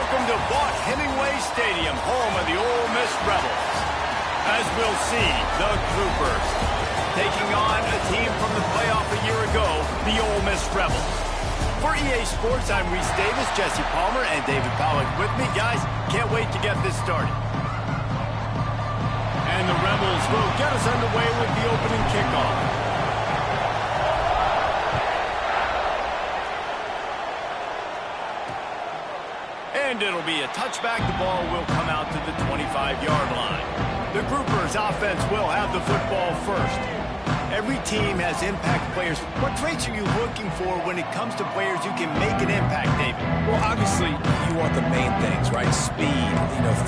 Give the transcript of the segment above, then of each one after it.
Welcome to Hemingway Stadium, home of the Ole Miss Rebels. As we'll see, the Troopers taking on a team from the playoff a year ago, the Ole Miss Rebels. For EA Sports, I'm Reese Davis, Jesse Palmer, and David Pollack with me. Guys, can't wait to get this started. And the Rebels will get us underway with the opening kickoff. And it'll be a touchback. The ball will come out to the 25-yard line. The Groupers offense will have the football first. Every team has impact players. What traits are you looking for when it comes to players who can make an impact, David? Well, obviously, you want the main things, right? Speed,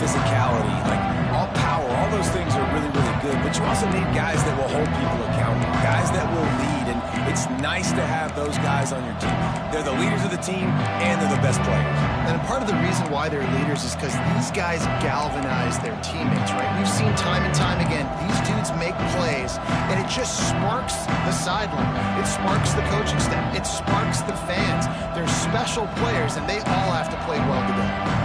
physicality, like all power, all those things are really, really good. But you also need guys that will hold people accountable, guys that will lead. And it's nice to have those guys on your team. They're the leaders of the team, and they're the best players. And part of the reason why they're leaders is because these guys galvanize their teammates, right? We've seen time and time again, these dudes make plays, and it just sparks the sideline. It sparks the coaching staff. It sparks the fans. They're special players, and they all have to play well today.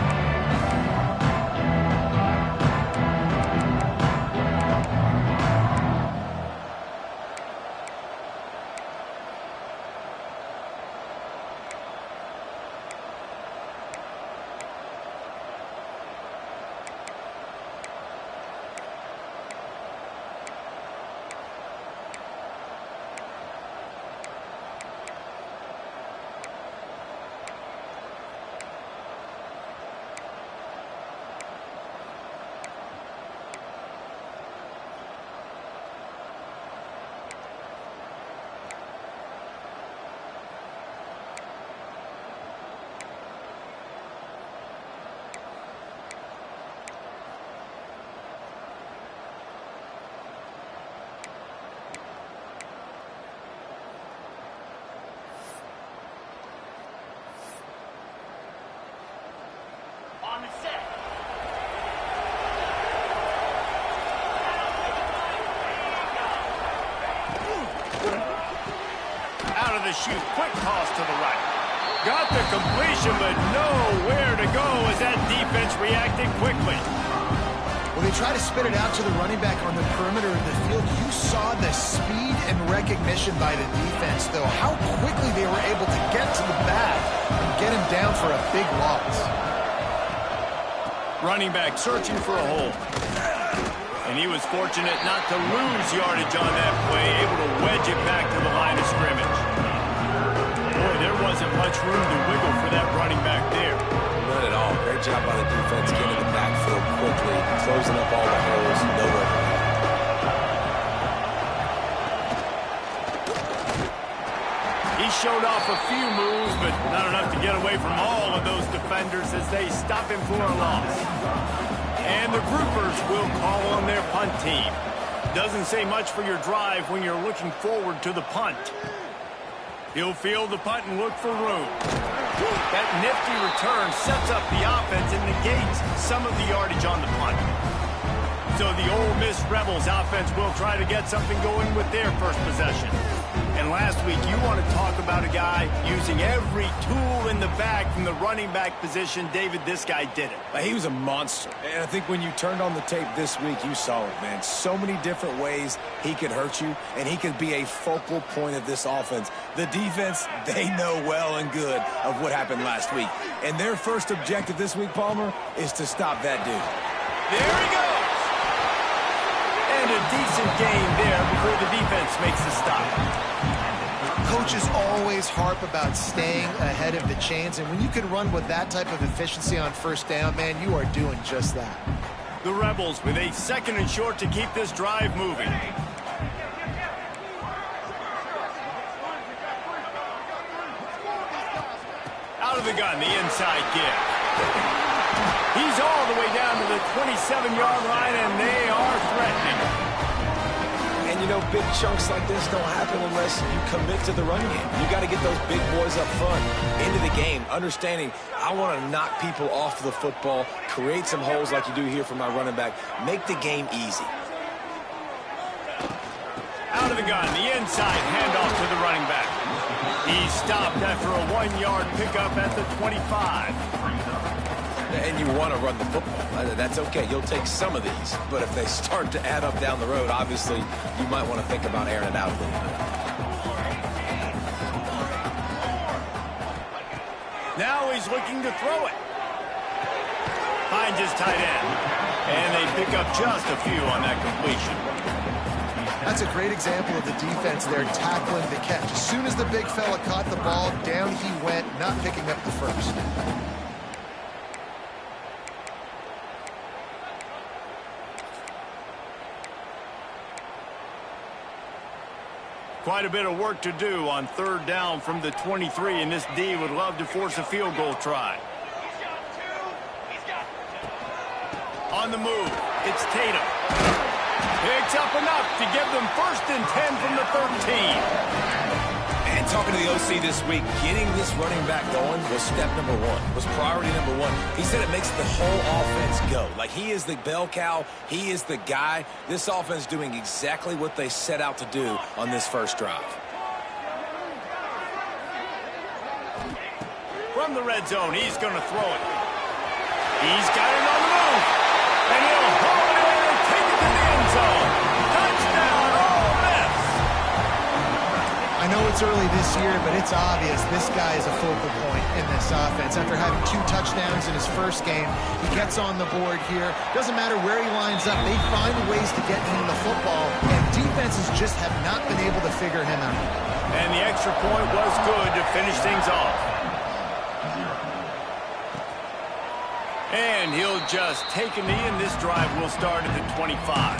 Out of the chute, quick toss to the right. Got the completion, but nowhere to go as that defense reacted quickly. When they try to spit it out to the running back on the perimeter of the field, you saw the speed and recognition by the defense, though, how quickly they were able to get to the back and get him down for a big loss. Running back searching for a hole. And he was fortunate not to lose yardage on that play, able to wedge it back to the line of scrimmage. Boy, there wasn't much room to wiggle for that running back there. None at all. Great job by the defense getting the backfield quickly, closing up all the holes, nowhere to go. He showed off a few moves, but not enough to get away from all of those defenders as they stop him for a loss. And the Groupers will call on their punt team. Doesn't say much for your drive when you're looking forward to the punt. He'll field the punt and look for room. That nifty return sets up the offense and negates some of the yardage on the punt. So the Ole Miss Rebels offense will try to get something going with their first possession. And last week, you want to talk about a guy using every tool in the bag from the running back position. David, this guy did it. He was a monster. And I think when you turned on the tape this week, you saw it, man. So many different ways he could hurt you, and he could be a focal point of this offense. The defense, they know well and good of what happened last week. And their first objective this week, Palmer, is to stop that dude. There he goes. And a decent gain there before the defense makes the stop. Coaches always harp about staying ahead of the chains, and when you can run with that type of efficiency on first down, man, you are doing just that. The Rebels with a 2nd and short to keep this drive moving. Out of the gun, the inside give. He's all the way down to the 27-yard line, and they are threatening. And, big chunks like this don't happen unless you commit to the run game. You got to get those big boys up front into the game, understanding I want to knock people off the football, create some holes like you do here for my running back, make the game easy. Out of the gun, the inside handoff to the running back. He stopped after a 1-yard pickup at the 25. And you want to run the football. That's okay. You'll take some of these. But if they start to add up down the road, obviously, you might want to think about airing it out a little bit. Now he's looking to throw it. Finds his tight end. And they pick up just a few on that completion. That's a great example of the defense there tackling the catch. As soon as the big fella caught the ball, down he went, not picking up the first. Quite a bit of work to do on third down from the 23, and this D would love to force a field goal try. On the move, it's Tatum. Picks up enough to give them 1st and 10 from the 13. And talking to the OC this week, getting this running back going was step number one, was priority number one. He said it makes the whole offense go. Like, he is the bell cow. He is the guy. This offense doing exactly what they set out to do on this first drive. From the red zone, he's going to throw it. He's got it on the move. And he'll hold it in and take it to the end zone. Touchdown, Ole Miss. I know it's early this year, but it's obvious this guy is a focal point in this offense. After having 2 touchdowns in his first game, he gets on the board here. Doesn't matter where he lines up, they find ways to get him the football, and defenses just have not been able to figure him out. And the extra point was good to finish things off. And he'll just take a knee, and this drive will start at the 25.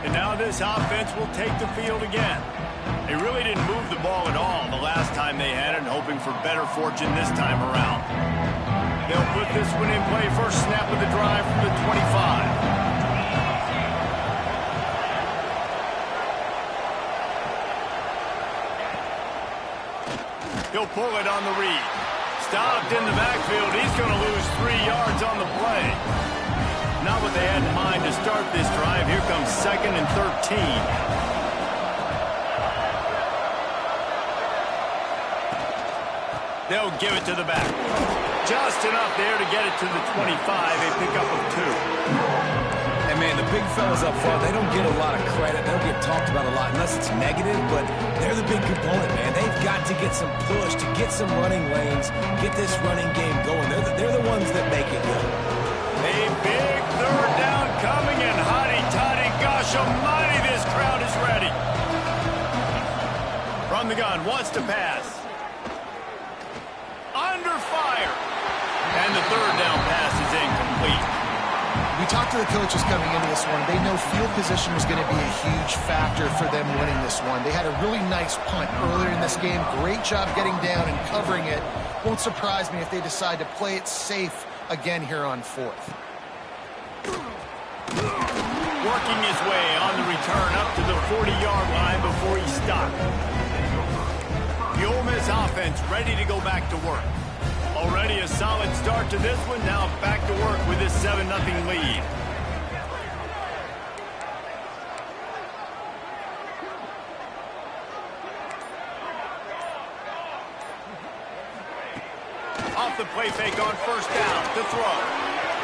And now this offense will take the field again. They really didn't move the ball at all the last time they had it, hoping for better fortune this time around. They'll put this one in play. First snap of the drive from the 25. He'll pull it on the read. Stopped in the backfield. He's going to lose 3 yards on the play. Not what they had in mind to start this drive. Here comes 2nd and 13. They'll give it to the back. Just enough there to get it to the 25. A pickup of 2. And, man, the big fellas up front, they don't get a lot of credit. They don't get talked about a lot unless it's negative, but they're the big component, man. They've got to get some push, to get some running lanes, get this running game going. They're the ones that make it go. A big third down coming, and hotty-toddy, gosh almighty, this crowd is ready. From the gun, wants to pass. Under fire. And the third down pass is incomplete. We talked to the coaches coming into this one. They know field position was going to be a huge factor for them winning this one. They had a really nice punt earlier in this game. Great job getting down and covering it. Won't surprise me if they decide to play it safe again here on 4th. Working his way on the return up to the 40-yard line before he stopped. The Ole Miss offense ready to go back to work. Already a solid start to this one. Now back to work with this 7-0 lead. Off the play fake on first down to throw.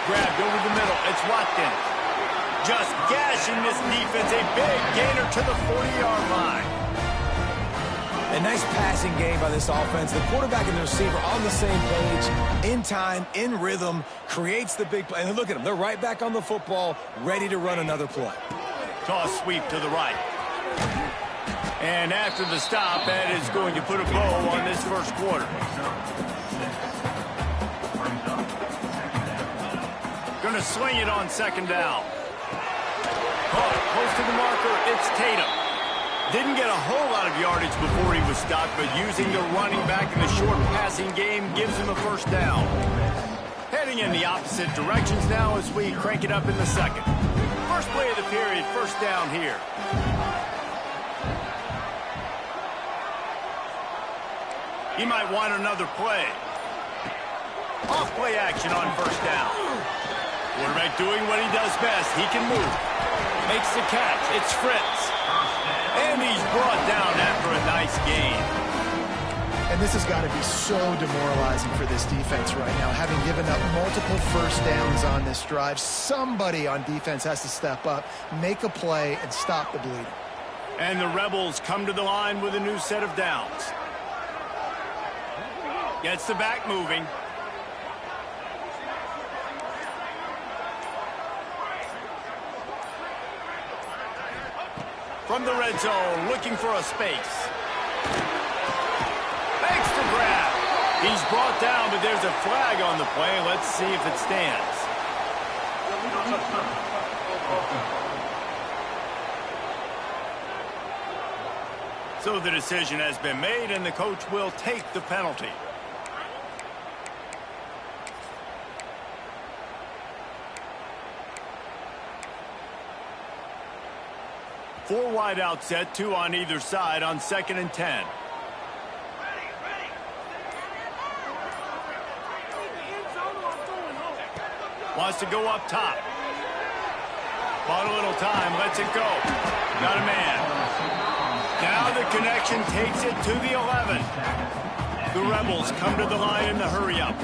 Grabbed over the middle. It's Watkins. Just gashing this defense. A big gainer to the 40-yard line. A nice passing game by this offense. The quarterback and the receiver on the same page, in time, in rhythm, creates the big play. And look at them. They're right back on the football, ready to run another play. Toss sweep to the right. And after the stop, that is going to put a bow on this first quarter. Going to swing it on 2nd down. Caught close to the marker. It's Tatum. Didn't get a whole lot of yardage before he was stopped, but using the running back in the short passing game gives him a first down. Heading in the opposite directions now as we crank it up in the second. First play of the period, first down here. He might want another play. Off play action on first down. Quarterback doing what he does best. He can move. Makes the catch. It's Fritz. And he's brought down after a nice gain. And this has got to be so demoralizing for this defense right now, having given up multiple first downs on this drive. Somebody on defense has to step up, make a play, and stop the bleeding. And the Rebels come to the line with a new set of downs. Gets the back moving. From the red zone, looking for a space. Makes the grab. He's brought down, but there's a flag on the play. Let's see if it stands. So the decision has been made, and the coach will take the penalty. Four wide out set, two on either side on 2nd and 10. Wants to go up top. Bought a little time, lets it go. Got a man. Now the connection takes it to the 11. The Rebels come to the line in the hurry-up.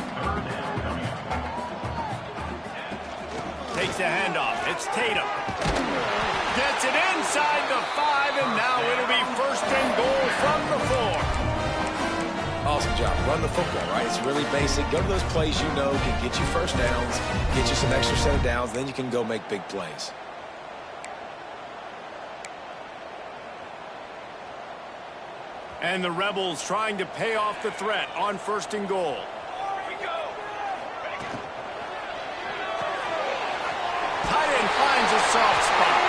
Takes the handoff. It's Tatum. Gets it inside the 5, and now it'll be 1st and goal from the 4. Awesome job. Run the football, right? It's really basic. Go to those plays you know can get you first downs, get you some extra set of downs, then you can go make big plays. And the Rebels trying to pay off the threat on 1st and goal. Tight end finds a soft spot.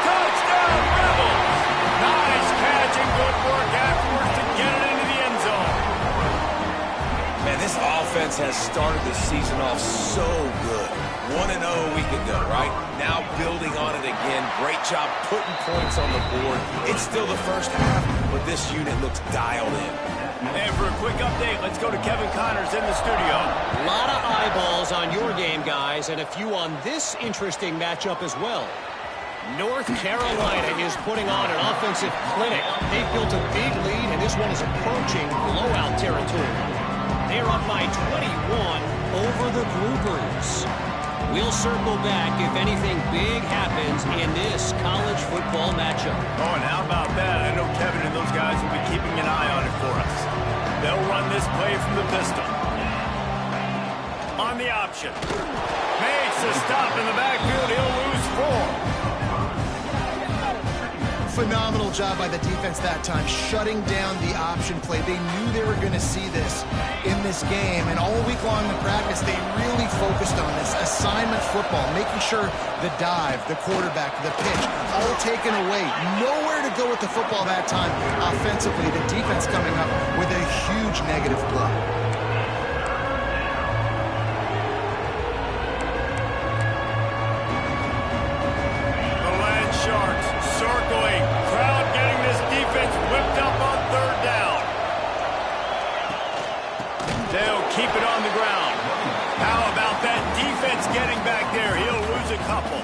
Touchdown, Rebels! Nice catch and good work afterwards to get it into the end zone. Man, this offense has started the season off so good. 1-0 a week ago, right? Now building on it again. Great job putting points on the board. It's still the first half, but this unit looks dialed in. And for a quick update, let's go to Kevin Connors in the studio. A lot of eyeballs on your game, guys, and a few on this interesting matchup as well. North Carolina is putting on an offensive clinic. They've built a big lead, and this one is approaching blowout territory. They're up by 21 over the Groupers. We'll circle back if anything big happens in this college football matchup. Oh, and how about that? I know Kevin and those guys will be keeping an eye on it for us. They'll run this play from the pistol. On the option. Makes a stop in the backfield. He'll lose 4. Phenomenal job by the defense that time, shutting down the option play. They knew they were going to see this in this game, and all week long in practice, they really focused on this assignment football, making sure the dive, the quarterback, the pitch, all taken away. Nowhere to go with the football that time offensively. The defense coming up with a huge negative play. Circling. Crowd getting this defense whipped up on 3rd down. They'll keep it on the ground. How about that defense getting back there? He'll lose a couple.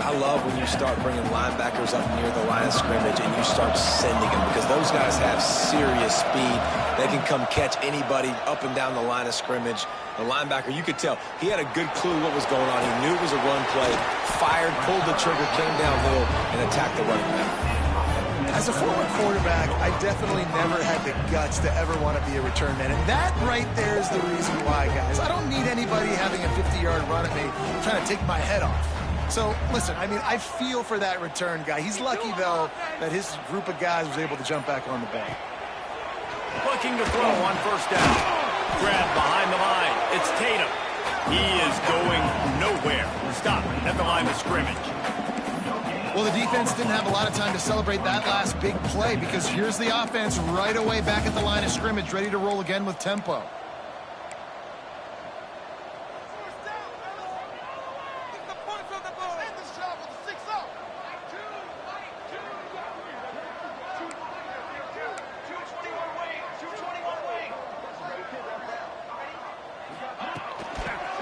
I love when you start bringing linebackers up near the line of scrimmage and you start sending them because those guys have serious speed. They can come catch anybody up and down the line of scrimmage. The linebacker, you could tell, he had a good clue what was going on. He knew it was a run play, fired, pulled the trigger, came downhill, and attacked the running back. As a former quarterback, I definitely never had the guts to ever want to be a return man. And that right there is the reason why, guys. I don't need anybody having a 50-yard run at me trying to take my head off. So, listen, I mean, I feel for that return guy. He's lucky, though, that his group of guys was able to jump back on the bank. Looking to throw on 1st down. Grab behind the line. It's Tatum. He is going nowhere. Stop at the line of scrimmage. Well, the defense didn't have a lot of time to celebrate that last big play because here's the offense right away back at the line of scrimmage, ready to roll again with tempo.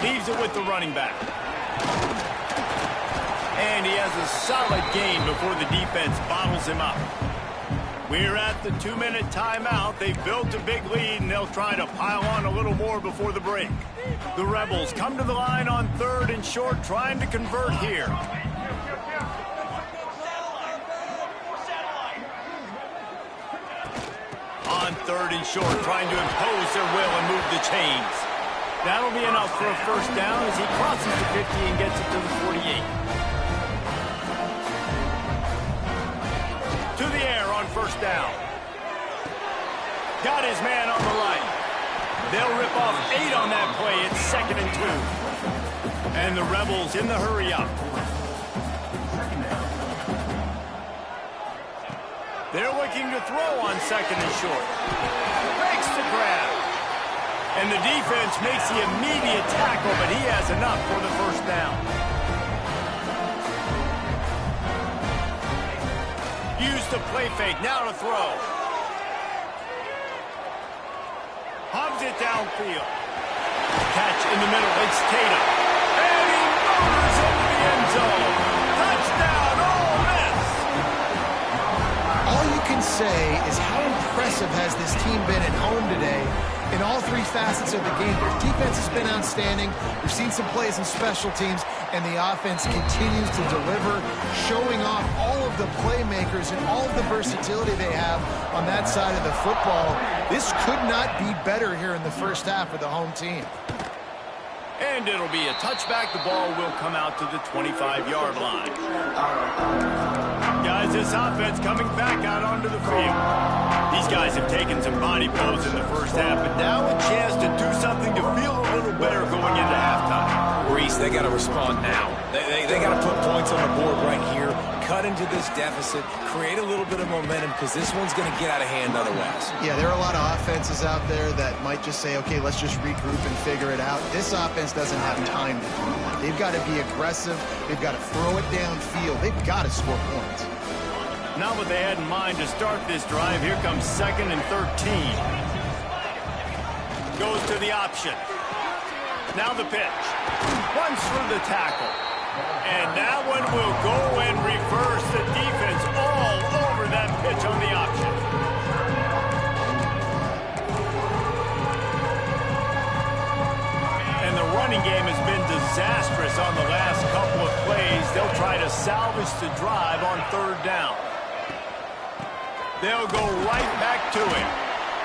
Leaves it with the running back. And he has a solid gain before the defense bottles him up. We're at the 2-minute timeout. They've built a big lead, and they'll try to pile on a little more before the break. The Rebels come to the line on 3rd and short, trying to convert here. On 3rd and short, trying to impose their will and move the chains. That'll be enough for a first down as he crosses the 50 and gets it to the 48. To the air on first down. Got his man on the right. They'll rip off 8 on that play. It's 2nd and 2. And the Rebels in the hurry-up. They're looking to throw on 2nd and short. Makes the grab. And the defense makes the immediate tackle, but he has enough for the first down. Use the play fake, now to throw. Hobbs it downfield. Catch in the middle, it's Tatum. And he motors into the end zone. Touchdown, Ole Miss! All you can say is how impressive has this team been at home today in all 3 facets of the game. Their defense has been outstanding. We've seen some plays in special teams, and the offense continues to deliver, showing off all of the playmakers and all of the versatility they have on that side of the football. This could not be better here in the first half for the home team. And it'll be a touchback. The ball will come out to the 25-yard line. Guys, this offense coming back out onto the field. These guys have taken some body blows in the first half, but now a chance to do something to feel a little better going into halftime. Reese, they got to respond now. They got to put points on the board right here, cut into this deficit, create a little bit of momentum, because this one's going to get out of hand otherwise. Yeah, there are a lot of offenses out there that might just say, okay, let's just regroup and figure it out. This offense doesn't have time to do that. They've got to be aggressive. They've got to throw it downfield. They've got to score points. Not what they had in mind to start this drive. Here comes 2nd and 13. Goes to the option. Now the pitch. Runs through the tackle. And that one will go and reverse the defense all over that pitch on the option. And the running game has been disastrous on the last couple of plays. They'll try to salvage the drive on 3rd down. They'll go right back to him.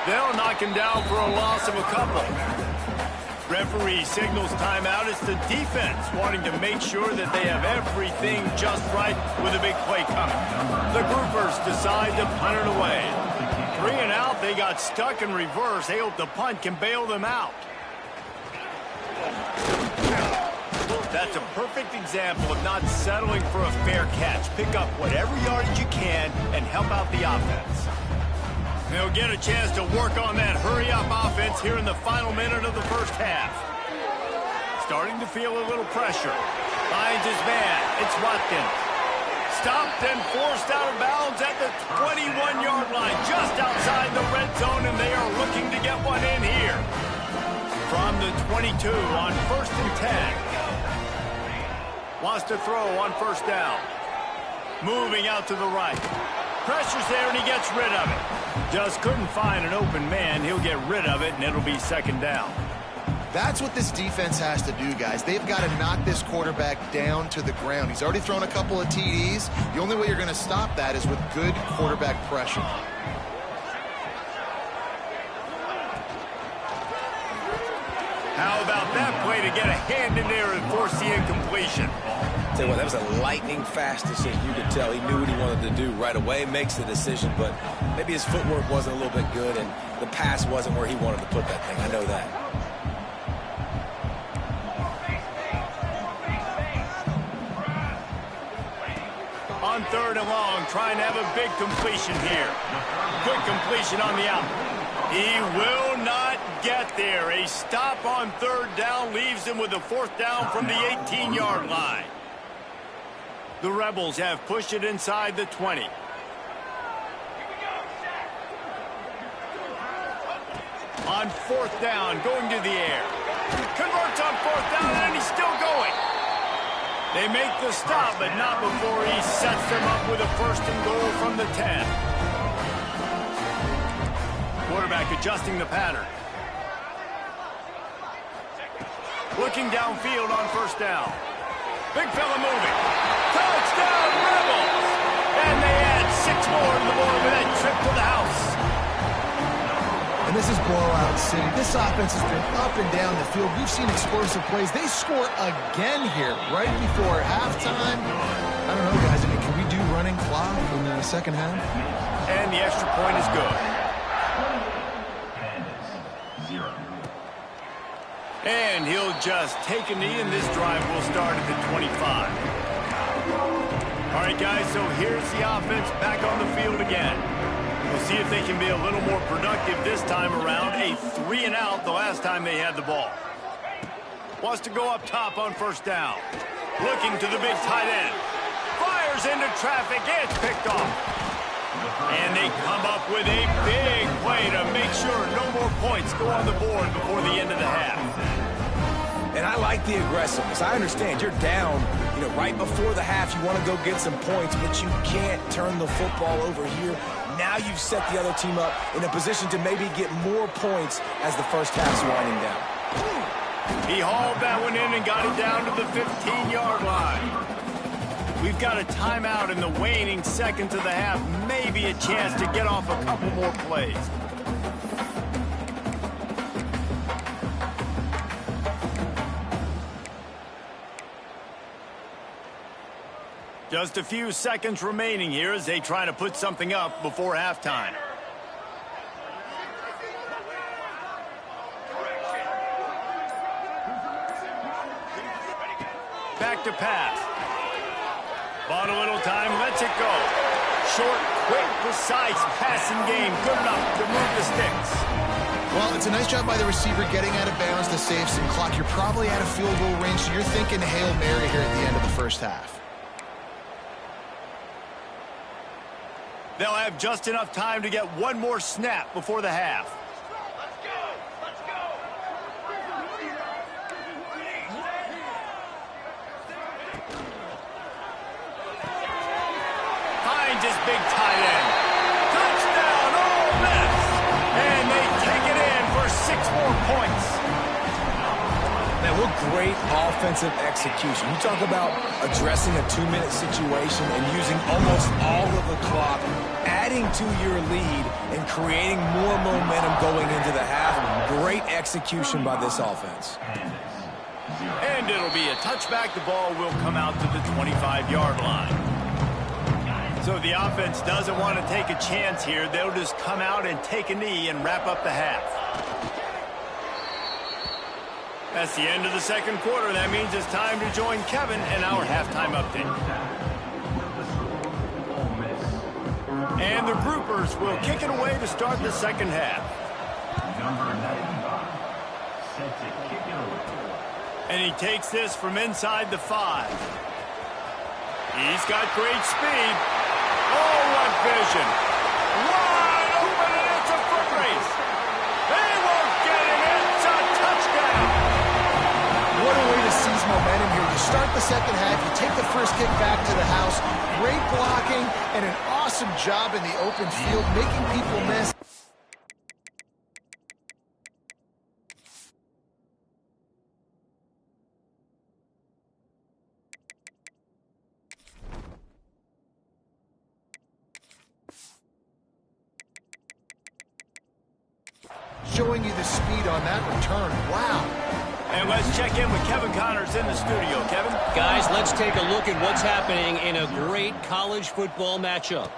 They'll knock him down for a loss of a couple. Referee signals timeout. It's the defense wanting to make sure that they have everything just right with a big play coming. The groupers decide to punt it away. 3 and out. They got stuck in reverse. They hope the punt can bail them out. That's a perfect example of not settling for a fair catch. Pick up whatever yardage you can and help out the offense. They'll get a chance to work on that hurry-up offense here in the final minute of the first half. Starting to feel a little pressure. Finds his man. It's Watkins. Stopped and forced out of bounds at the 21-yard line, just outside the red zone, and they are looking to get one in here. From the 22 on 1st and 10. Wants to throw on first down. Moving out to the right. Pressure's there, and he gets rid of it. Just couldn't find an open man. He'll get rid of it, and it'll be 2nd down. That's what this defense has to do, guys. They've got to knock this quarterback down to the ground. He's already thrown a couple of TDs. The only way you're going to stop that is with good quarterback pressure. How about that play to get a hand in there and force the incompletion? Tell you what, that was a lightning-fast decision. You could tell he knew what he wanted to do right away, makes the decision, but maybe his footwork wasn't a little bit good, and the pass wasn't where he wanted to put that thing. I know that. On 3rd and long, trying to have a big completion here. Good completion on the out. He will not get there. A stop on 3rd down leaves him with a 4th down from the 18-yard line. The Rebels have pushed it inside the 20. On 4th down, going to the air. Converts on 4th down, and he's still going. They make the stop, but not before he sets them up with a 1st and goal from the 10. quarterback adjusting the pattern. Looking downfield on first down. Big fella moving. Touchdown, Rebels! And they add 6 more to the board with that trip to the house. And this is blowout city. This offense has been up and down the field. We've seen explosive plays. They score again here right before halftime. I don't know, guys. I mean, can we do running clock in the second half? And the extra point is good. And he'll just take a knee, and this drive will start at the 25. All right, guys, so here's the offense back on the field again. We'll see if they can be a little more productive this time around. A 3-and-out the last time they had the ball. Wants to go up top on first down. Looking to the big tight end. Fires into traffic. It's picked off. And they come up with a big play to make sure no more points go on the board before the end of the half. And I like the aggressiveness. I understand you're down, right before the half. You want to go get some points, but you can't turn the football over here. Now you've set the other team up in a position to maybe get more points as the first half's winding down. He hauled that one in and got it down to the 15-yard line. We've got a timeout in the waning seconds of the half. Maybe a chance to get off a couple more plays. Just a few seconds remaining here as they try to put something up before halftime. Back to pass. Bought a little time, lets it go. Short, quick, precise passing game. Good enough to move the sticks. Well, it's a nice job by the receiver getting out of bounds to save some clock. You're probably out of field goal range, so you're thinking Hail Mary here at the end of the first half. They'll have just enough time to get one more snap before the half. Let's go! Let's go! Finds his big tight end. Touchdown, Ole Miss! And they take it in for 6 more points. Man, what great offensive execution. You talk about addressing a 2-minute situation and using almost all of the clock, adding to your lead and creating more momentum going into the half. Great execution by this offense. And it'll be a touchback. The ball will come out to the 25-yard line. So the offense doesn't want to take a chance here. They'll just come out and take a knee and wrap up the half. That's the end of the second quarter. That means it's time to join Kevin in our halftime update. And the groupers will kick it away to start the second half. And he takes this from inside the 5. He's got great speed. Oh, what vision. Wide open, and it's a foot race. They won't get him. It's a touchdown. What a way to seize momentum here. You start the second half, you take the first kick back to the house. Great blocking and an awesome job in the open field, making people miss. Showing you the speed on that return. Wow. And let's check in with Kevin Connors in the studio. Kevin? Guys, let's take a look at what's happening in a great college football matchup.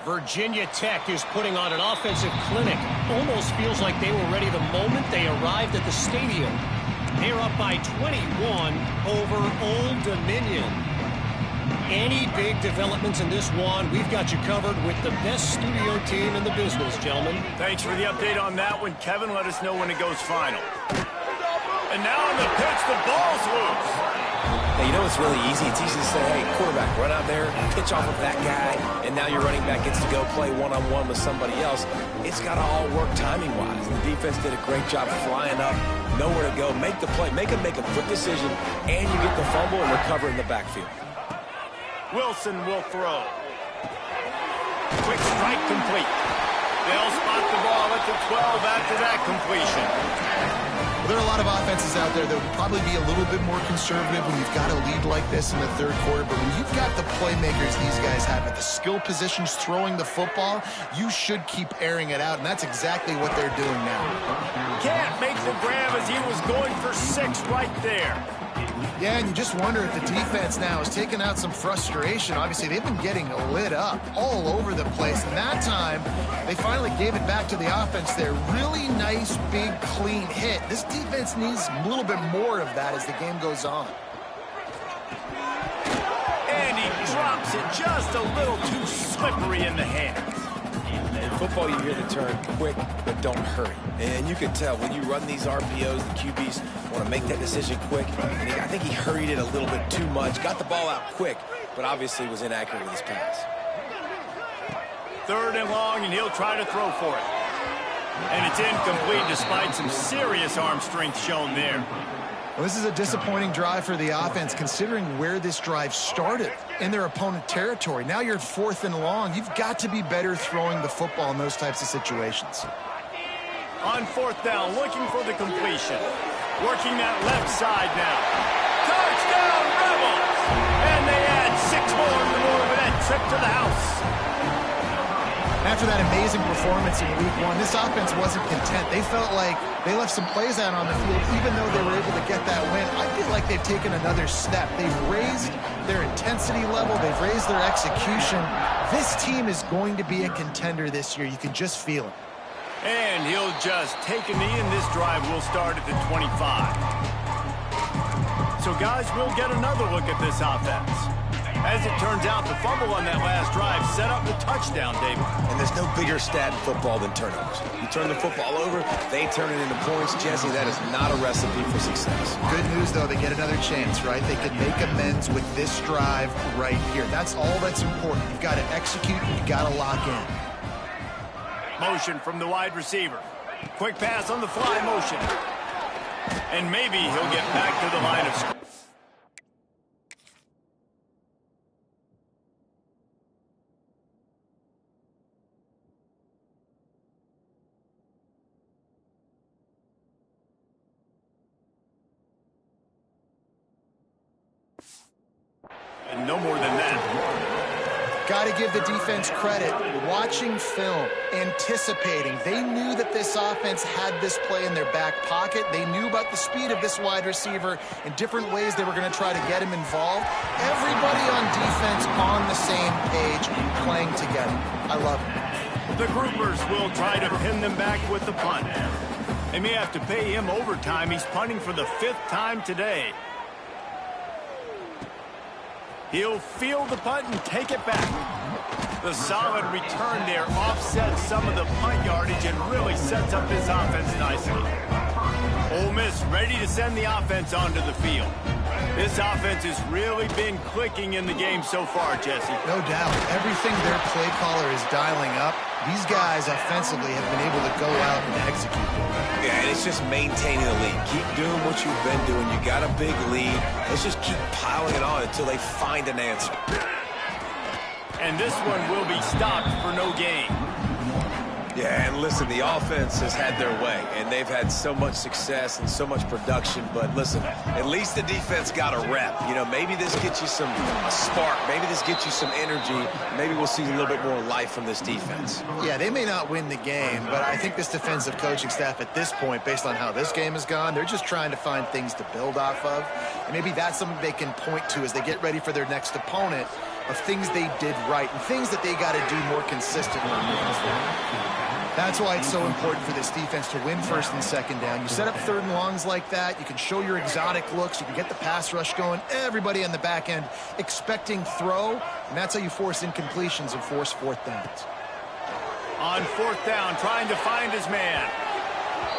Virginia Tech is putting on an offensive clinic. Almost feels like they were ready the moment they arrived at the stadium. They're up by 21 over Old Dominion. Any big developments in this one, we've got you covered with the best studio team in the business, gentlemen. Thanks for the update on that one, Kevin. Let us know when it goes final. And now on the pitch, the ball's loose. Hey, it's really easy. It's easy to say, hey, quarterback, run out there, pitch off of that guy, and now your running back gets to go play one-on-one with somebody else. It's got to all work timing-wise. The defense did a great job flying up, nowhere to go, make the play, make a quick decision, and you get the fumble and recover in the backfield. Wilson will throw. Quick strike complete. They'll spot the ball at the 12 after that completion. Well, there are a lot of offenses out there that would probably be a little bit more conservative when you've got a lead like this in the third quarter. But when you've got the playmakers these guys have at the skill positions throwing the football, you should keep airing it out, and that's exactly what they're doing now. Can't make the grab as he was going for 6 right there. Yeah, and you just wonder if the defense now is taking out some frustration. Obviously, they've been getting lit up all over the place. And that time, they finally gave it back to the offense there. Really nice, big, clean hit. This defense needs a little bit more of that as the game goes on. And he drops it just a little too slippery in the hands. In football, you hear the term quick, but don't hurry. And you can tell when you run these RPOs, the QBs want to make that decision quick. And I think he hurried it a little bit too much. Got the ball out quick, but obviously was inaccurate with his pass. 3rd and long, and he'll try to throw for it. And it's incomplete despite some serious arm strength shown there. Well, this is a disappointing drive for the offense, considering where this drive started in their opponent territory. Now you're 4th and long. You've got to be better throwing the football in those types of situations. On 4th down, looking for the completion. Working that left side now. Touchdown, Rebels! And they add 6 more to the board with that trip to the house. After that amazing performance in Week 1, this offense wasn't content. They felt like they left some plays out on the field, even though they were able to get that win. I feel like they've taken another step. They've raised their intensity level. They've raised their execution. This team is going to be a contender this year. You can just feel it. And he'll just take a knee, and this drive will start at the 25. So, guys, we'll get another look at this offense. As it turns out, the fumble on that last drive set up the touchdown, David. And there's no bigger stat in football than turnovers. You turn the football over, they turn it into points. Jesse, that is not a recipe for success. Good news, though, they get another chance, right? They can make amends with this drive right here. That's all that's important. You've got to execute, you've got to lock in. Motion from the wide receiver. Quick pass on the fly motion. And maybe he'll get back to the line of scrimmage. And no more than that. Got to give the defense credit. Watching film, anticipating. They knew that this offense had this play in their back pocket. They knew about the speed of this wide receiver and different ways they were going to try to get him involved. Everybody on defense on the same page, playing together. I love it. The groupers will try to pin them back with the punt. They may have to pay him overtime. He's punting for the 5th time today. He'll field the punt and take it back. The solid return there offsets some of the punt yardage and really sets up this offense nicely. Ole Miss ready to send the offense onto the field. This offense has really been clicking in the game so far, Jesse. No doubt. Everything their play caller is dialing up, these guys offensively have been able to go out and execute. Yeah, and it's just maintaining the lead. Keep doing what you've been doing. You got a big lead. Let's just keep piling it on until they find an answer. And this one will be stopped for no gain. Yeah, and listen, the offense has had their way, and they've had so much success and so much production. But listen, at least the defense got a rep. You know, maybe this gets you a spark. Maybe this gets you some energy. Maybe we'll see a little bit more life from this defense. Yeah, they may not win the game, but I think this defensive coaching staff at this point, based on how this game has gone, they're just trying to find things to build off of. And maybe that's something they can point to as they get ready for their next opponent, of things they did right and things that they got to do more consistently moving forward. That's why it's so important for this defense to win 1st and 2nd down. You set up 3rd and longs like that, you can show your exotic looks, you can get the pass rush going, everybody on the back end expecting throw, and that's how you force incompletions and force 4th downs. On 4th down, trying to find his man.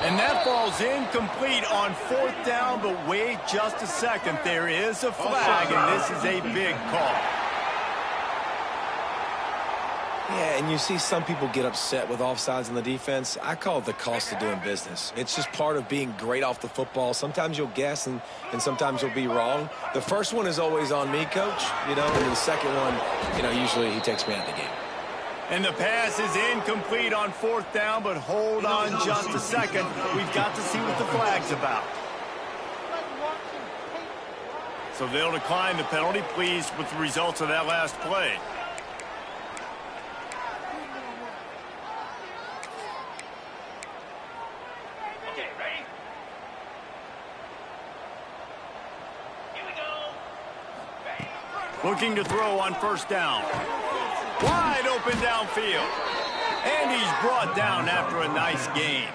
And that ball's incomplete on 4th down, but wait just a second. There is a flag, and this is a big call. Yeah, and you see some people get upset with offsides in the defense. I call it the cost of doing business. It's just part of being great off the football. Sometimes you'll guess and sometimes you'll be wrong. The first one is always on me, Coach, you know, and the second one, you know, usually he takes me out of the game. And the pass is incomplete on 4th down, but hold on just a second. We've got to see what the flag's about. So they'll decline the penalty, pleased with the results of that last play. Okay, ready? Here we go. Ready? Looking to throw on 1st down. Wide open downfield. And he's brought down after a nice gain.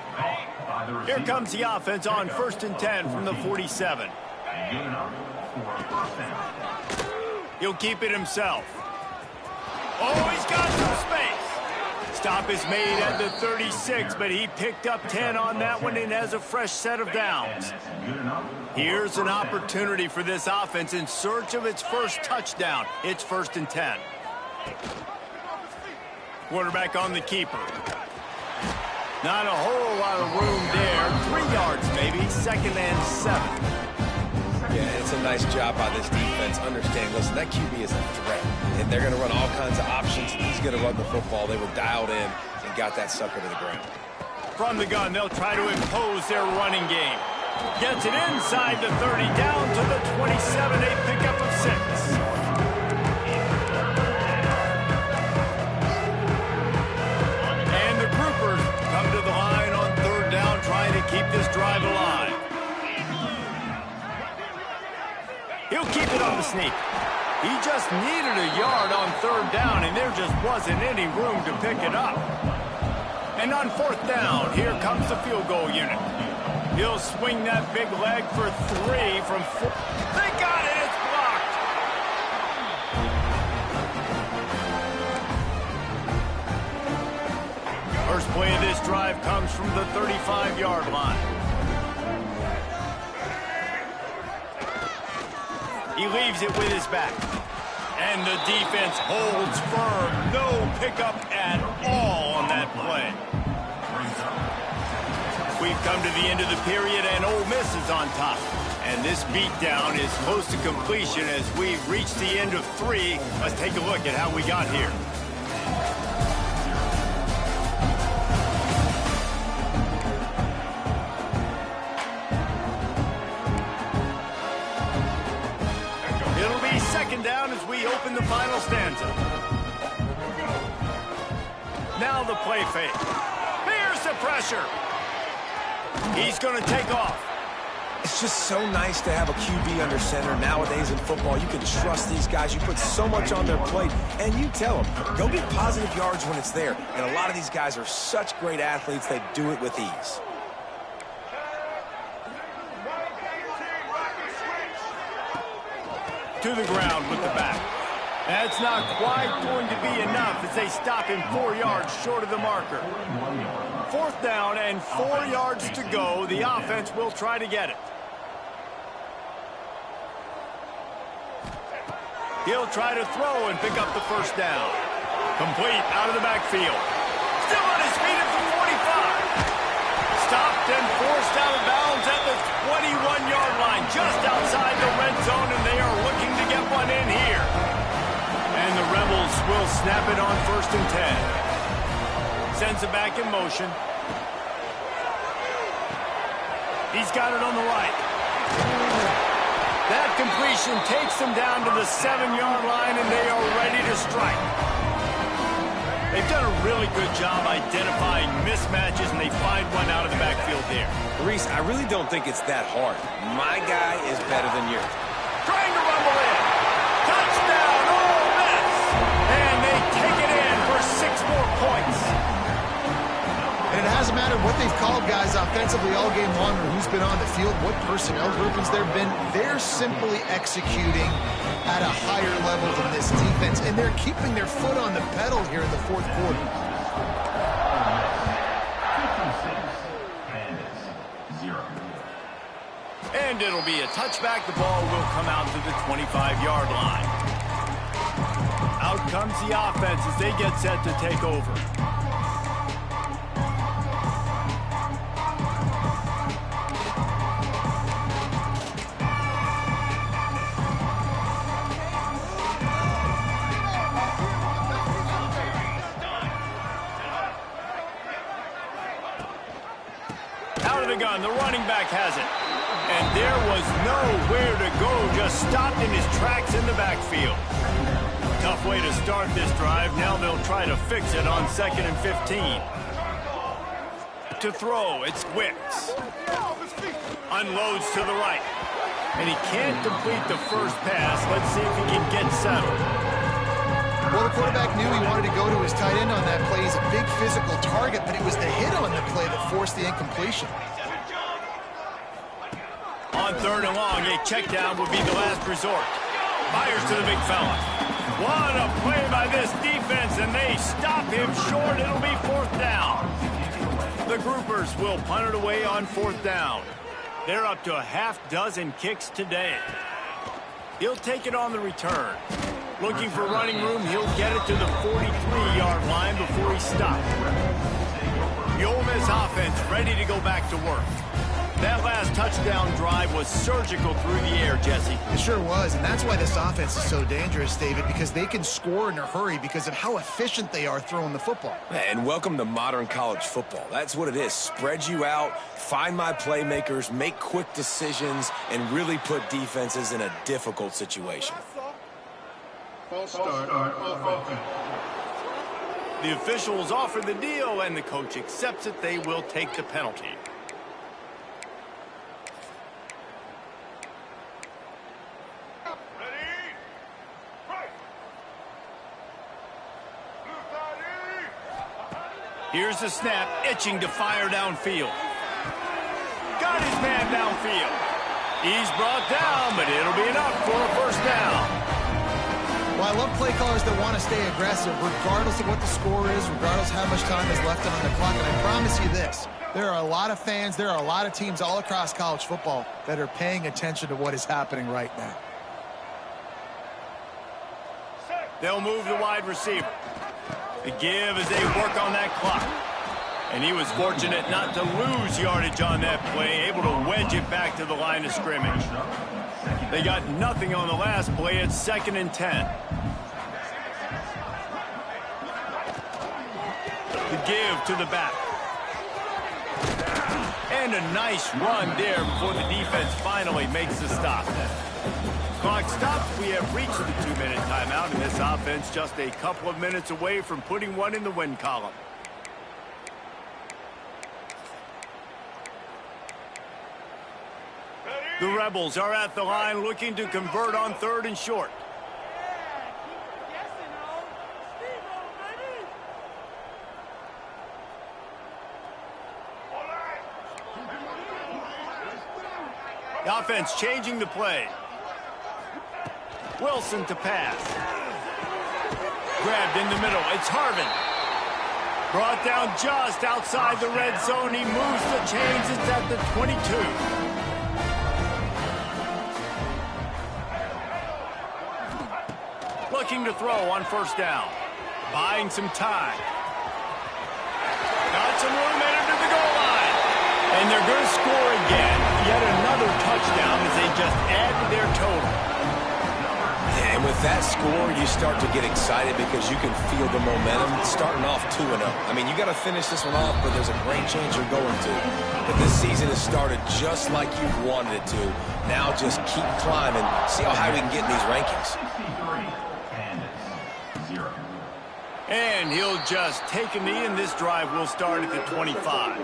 Here comes the offense on 1st and 10 from the 47. He'll keep it himself. Oh, he's got some space. Stop is made at the 36, but he picked up 10 on that one and has a fresh set of downs. Here's an opportunity for this offense in search of its first touchdown. It's 1st and 10. Quarterback on the keeper. Not a whole lot of room there. 3 yards maybe. 2nd and 7. Yeah, it's a nice job by this defense. Understand, listen, that QB is a threat. And they're going to run all kinds of options. He's going to run the football. They were dialed in and got that sucker to the ground. From the gun, they'll try to impose their running game. Gets it inside the 30, down to the 27, a pickup of 6. And the Groupers come to the line on 3rd down, trying to keep this drive alive. He'll keep it on the sneak. He just needed a yard on 3rd down, and there just wasn't any room to pick it up. And on 4th down, here comes the field goal unit. He'll swing that big leg for 3 from 4. They got it! It's blocked! First play of this drive comes from the 35-yard line. He leaves it with his back. And the defense holds firm. No pickup at all on that play. We've come to the end of the period, and Ole Miss is on top. And this beatdown is close to completion as we've reached the end of 3. Let's take a look at how we got here. It'll be 2nd down as we open the final stanza. Now the play fake. Here's the pressure. He's going to take off. It's just so nice to have a QB under center. Nowadays in football, you can trust these guys. You put so much on their plate, and you tell them, go get positive yards when it's there. And a lot of these guys are such great athletes, they do it with ease. To the ground with the back. That's not quite going to be enough as they stop him 4 yards short of the marker. 4th down and 4 yards to go. The offense will try to get it. He'll try to throw and pick up the 1st down. Complete out of the backfield. Still on his feet at the 45. Stopped and forced out of bounds at the 21-yard line, just outside the red zone, and they are looking to get one in here. And the Rebels will snap it on 1st and 10. Sends it back in motion. He's got it on the right. That completion takes them down to the 7-yard line, and they are ready to strike. They've done a really good job identifying mismatches, and they find one out of the backfield there. Reese, I really don't think it's that hard. My guy is better than yours. Trying to rumble in. Touchdown, Ole Miss! And they take it in for 6 more points. And it hasn't mattered what they've called guys offensively all game long or who's been on the field, what personnel groupings there have been. They're simply executing at a higher level than this defense, and they're keeping their foot on the pedal here in the 4th quarter. And it'll be a touchback. The ball will come out to the 25-yard line. Out comes the offense as they get set to take over. the gun. The running back has it. And there was nowhere to go. Just stopped in his tracks in the backfield. Tough way to start this drive. Now they'll try to fix it on 2nd and 15. To throw, it's Wicks. Unloads to the right. And he can't complete the first pass. Let's see if he can get settled. Well, the quarterback knew he wanted to go to his tight end on that play. He's a big physical target, but it was the hit on the play that forced the incompletion. On 3rd and long, a check down would be the last resort. Fires to the big fella. What a play by this defense, and they stop him short. It'll be 4th down. The groupers will punt it away on 4th down. They're up to a half-dozen kicks today. He'll take it on the return. Looking for running room, he'll get it to the 43-yard line before he stopped. The Ole Miss offense ready to go back to work. That last touchdown drive was surgical through the air, Jesse. It sure was, and that's why this offense is so dangerous, David, because they can score in a hurry because of how efficient they are throwing the football. And welcome to modern college football. That's what it is. Spread you out, find my playmakers, make quick decisions, and really put defenses in a difficult situation. False start on offense. The officials offer the deal, and the coach accepts it. They will take the penalty. Here's the snap, itching to fire downfield. Got his man downfield. He's brought down, but it'll be enough for a 1st down. Well, I love play callers that want to stay aggressive, regardless of what the score is, regardless of how much time is left on the clock. And I promise you this, there are a lot of fans, there are a lot of teams all across college football that are paying attention to what is happening right now. They'll move the wide receiver. The give as they work on that clock. And he was fortunate not to lose yardage on that play, able to wedge it back to the line of scrimmage. They got nothing on the last play. It's 2nd and 10. The give to the back. And a nice run there before the defense finally makes the stop. Clock stops. We have reached the 2-minute timeout, and this offense just a couple of minutes away from putting one in the win column. The Rebels are at the line looking to convert on 3rd and short. The offense changing the play. Wilson to pass. Grabbed in the middle. It's Harvin. Brought down just outside the red zone. He moves the chains. It's at the 22. Looking to throw on 1st down. Buying some time. Got some room, headed to the goal line. And they're going to score again. Yet another touchdown as they just add to their total. And with that score, you start to get excited because you can feel the momentum starting off 2-0. I mean, you got to finish this one off, but there's a great change you're going to. But this season has started just like you wanted it to. Now just keep climbing. See how high we can get in these rankings. And he'll just take a knee, and this drive will start at the 25.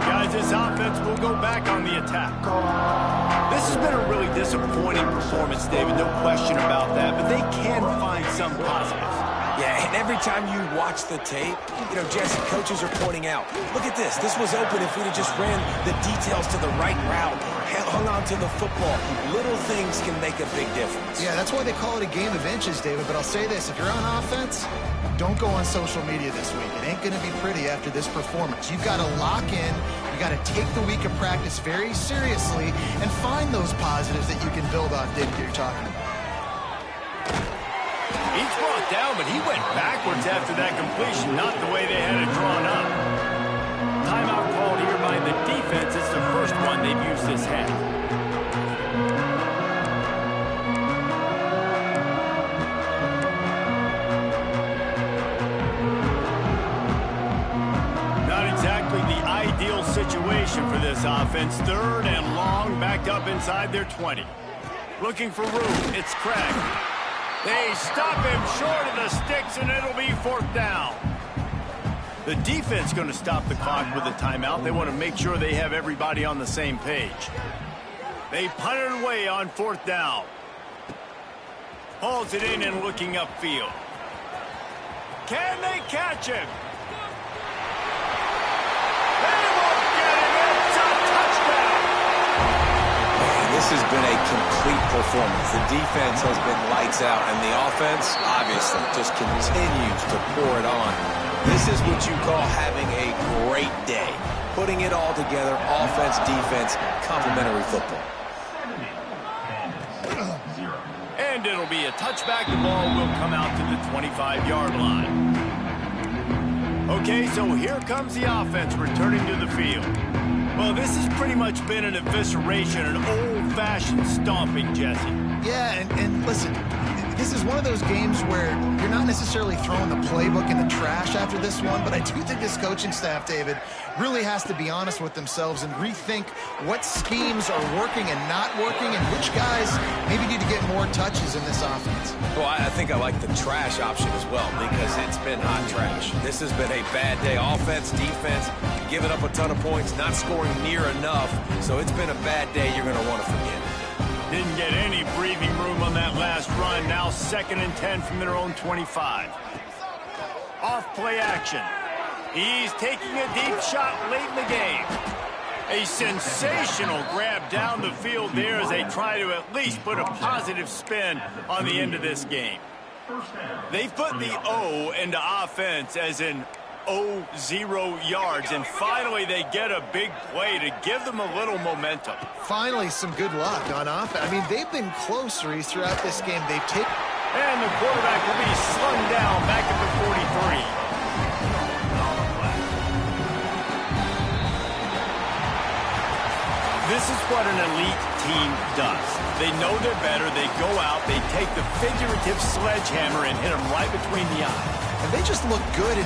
Guys, this offense will go back on the attack. This has been a really disappointing performance, David, no question about that, but they can find some positives. Yeah, and every time you watch the tape, you know, Jesse, coaches are pointing out, look at this. This was open if we'd have just ran the details to the right route, hung on to the football. Little things can make a big difference. Yeah, that's why they call it a game of inches, David. But I'll say this, if you're on offense, don't go on social media this week. It ain't going to be pretty after this performance. You've got to lock in. You got to take the week of practice very seriously and find those positives that you can build off, David, that you're talking about. He's brought down, but he went backwards after that completion, not the way they had it drawn up. Timeout called here by the defense. It's the first one they've used this half. Not exactly the ideal situation for this offense. 3rd and long, backed up inside their 20. Looking for room. It's Craig. They stop him short of the sticks, and it'll be 4th down. The defense going to stop the clock with a timeout. They want to make sure they have everybody on the same page. They punt it away on 4th down. Hauls it in and looking upfield. Can they catch him? They won't get him. It's a touchdown. This has been a complete performance. The defense has been lights out, and the offense, obviously, just continues to pour it on. This is what you call having a great day. Putting it all together, offense, defense, complementary football. And it'll be a touchback. The ball will come out to the 25-yard line. Okay, so here comes the offense returning to the field. Well, this has pretty much been an evisceration, an old-fashioned stomping, Jesse. Yeah, and listen, this is one of those games where you're not necessarily throwing the playbook in the trash after this one, but I do think this coaching staff, David, really has to be honest with themselves and rethink what schemes are working and not working and which guys maybe need to get more touches in this offense. Well, I think I like the trash option as well because it's been hot trash. This has been a bad day. Offense, defense, giving up a ton of points, not scoring near enough. So it's been a bad day you're going to want to forget. Didn't get any breathing room on that last run. Now 2nd and 10 from their own 25. Off play action. He's taking a deep shot late in the game. A sensational grab down the field there as they try to at least put a positive spin on the end of this game. They've put the O into offense as in 0 yards, and finally they get a big play to give them a little momentum. Finally, some good luck on offense. I mean, they've been close throughout this game. They've taken... And the quarterback will be slung down back at the 43. This is what an elite team does. They know they're better. They go out. They take the figurative sledgehammer and hit them right between the eyes. And they just look good.